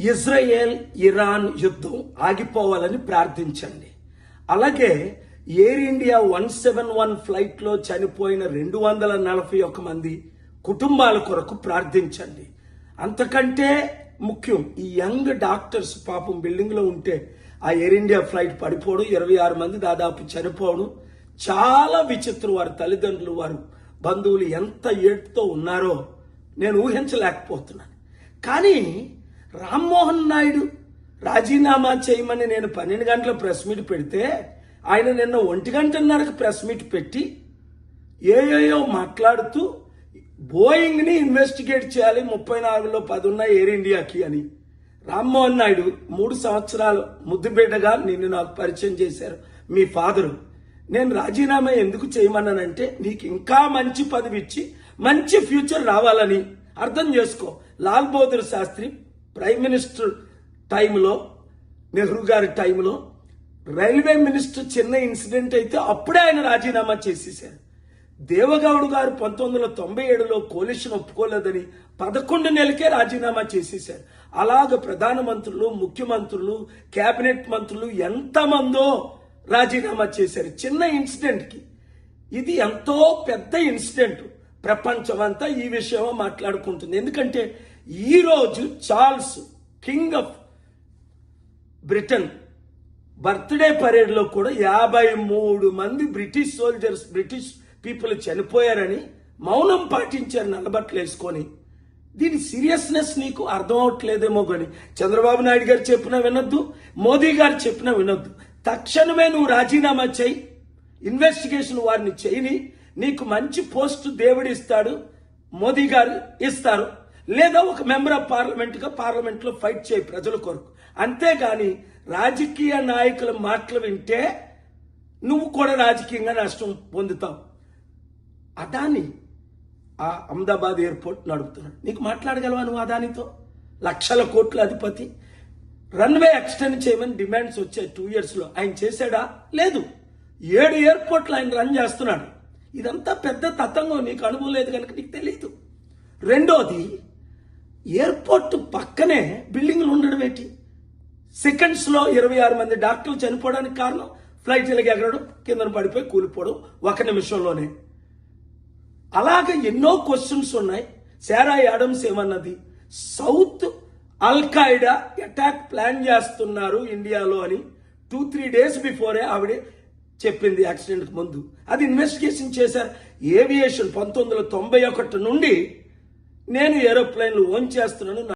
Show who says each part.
Speaker 1: Israel Iran యుద్ధం ఆగిపోవాలని ప్రార్థించండి. అలాగే ఎయిర్ ఇండియా 171 ఫ్లైట్లో చనిపోయిన 241 మంది కుటుంబాల కొరకు ప్రార్థించండి. అంతకంటే ముఖ్యం, ఈ యంగ్ డాక్టర్స్ పాపం బిల్డింగ్ లో ఉంటే ఆ ఎయిర్ ఇండియా ఫ్లైట్ పడిపోవడం, 26 మంది దాదాపు చనిపోవడం చాలా విచిత్రం. వారి తల్లిదండ్రులు, వారి బంధువులు ఎంత ఏడుతో ఉన్నారో నేను ఊహించలేకపోతున్నాను. కానీ రామ్మోహన్ నాయుడు రాజీనామా చేయమని నేను 12 గంటల ప్రెస్ మీట్ పెడితే ఆయన నిన్న 1 గంటన్నరకు ప్రెస్ మీట్ పెట్టి ఏయో మాట్లాడుతూ బోయింగ్ ని ఇన్వెస్టిగేట్ చేయాలి, 34లో 10 ఉన్నాయి ఎయిర్ ఇండియాకి అని. రామ్మోహన్ నాయుడు 3 సంవత్సరాలు ముద్దుబిడ్డగా నిన్ను నాకు పరిచయం చేశారు మీ ఫాదరు. నేను రాజీనామా ఎందుకు చేయమన్నానంటే నీకు ఇంకా మంచి పదవి ఇచ్చి మంచి ఫ్యూచర్ రావాలని. అర్థం చేసుకో, లాల్ బహదూర్ శాస్త్రి ప్రైమ్ మినిస్టర్ టైంలో, నెహ్రూ గారి టైంలో రైల్వే మినిస్టర్ చిన్న ఇన్సిడెంట్ అయితే అప్పుడే ఆయన రాజీనామా చేసేశారు. దేవగౌడ్ గారు 1997లో కోalition ఒప్పుకోలేదని 11 నెలలకే రాజీనామా చేసేశారు. అలాగ ప్రధానమంత్రులు, ముఖ్యమంత్రులు, కేబినెట్ మంత్రులు ఎంతమందో రాజీనామా చేశారు చిన్న ఇన్సిడెంట్ కి. ఇది ఎంతో పెద్ద ఇన్సిడెంట్. ప్రపంచం అంతా ఈ విషయం మాట్లాడుకుంటుంది. ఎందుకంటే ఈ రోజు Charles king of Britain birthday parade లో కూడా 53 మంది బ్రిటిష్ సోల్జర్స్, బ్రిటిష్ పీపుల్ చనిపోయారని మౌనం పాటించారు నల్లబట్టలు వేసుకొని. దీని సీరియస్నెస్ నీకు అర్థం అవట్లేదేమో కానీ చంద్రబాబు నాయుడు గారు చెప్పినా వినొద్దు, మోదీ గారు చెప్పినా వినొద్దు. తక్షణమే నువ్వు రాజీనామా చేయి, ఇన్వెస్టిగేషన్ వారిని చేయని. నీకు మంచి పోస్ట్ దేవుడు ఇస్తాడు, మోదీ గారు ఇస్తారు. లేదా ఒక మెంబర్ ఆఫ్ పార్లమెంట్ గా పార్లమెంట్ లో ఫైట్ చేయి ప్రజల కొరకు. అంతేగాని రాజకీయ నాయకుల మాటలు వింటే నువ్వు కూడా రాజకీయంగా నష్టం పొందుతావు. అదాని ఆ అహ్మదాబాద్ ఎయిర్పోర్ట్ నడుపుతున్నాడు. నీకు మాట్లాడగలవా నువ్వు అదానితో? లక్షల కోట్ల అధిపతి. రన్వే ఎక్స్టెండ్ చేయమని డిమాండ్స్ వచ్చాయి 2 years లో. ఆయన చేశాడా? లేదు. 7 ఎయిర్పోర్ట్లు ఆయన రన్ చేస్తున్నాడు. ఇదంతా పెద్ద తతంగం. నీకు అనుభవం లేదు కనుక నీకు తెలియదు. రెండోది, ఎయిర్పోర్ట్ పక్కనే బిల్డింగ్లు ఉండడం ఏంటి? సెకండ్స్ లో 26 మంది డాక్టర్లు చనిపోవడానికి కారణం ఫ్లైట్ ఎగరడం, కింద పడిపోయి కూలిపోవడం 1 నిమిషంలోనే. అలాగే ఎన్నో క్వశ్చన్స్ ఉన్నాయి. శారా యాడమ్స్ ఏమన్నది, సౌత్ అల్-ఖైదా అటాక్ ప్లాన్ చేస్తున్నారు ఇండియాలో అని 2-3 days బిఫోరే ఆవిడే చెప్పింది యాక్సిడెంట్ ముందు. అది ఇన్వెస్టిగేషన్ చేశారు. ఏవియేషన్ 1991 నుండి నేను ఏరోప్లేన్లు ఓన్ చేస్తున్నాను.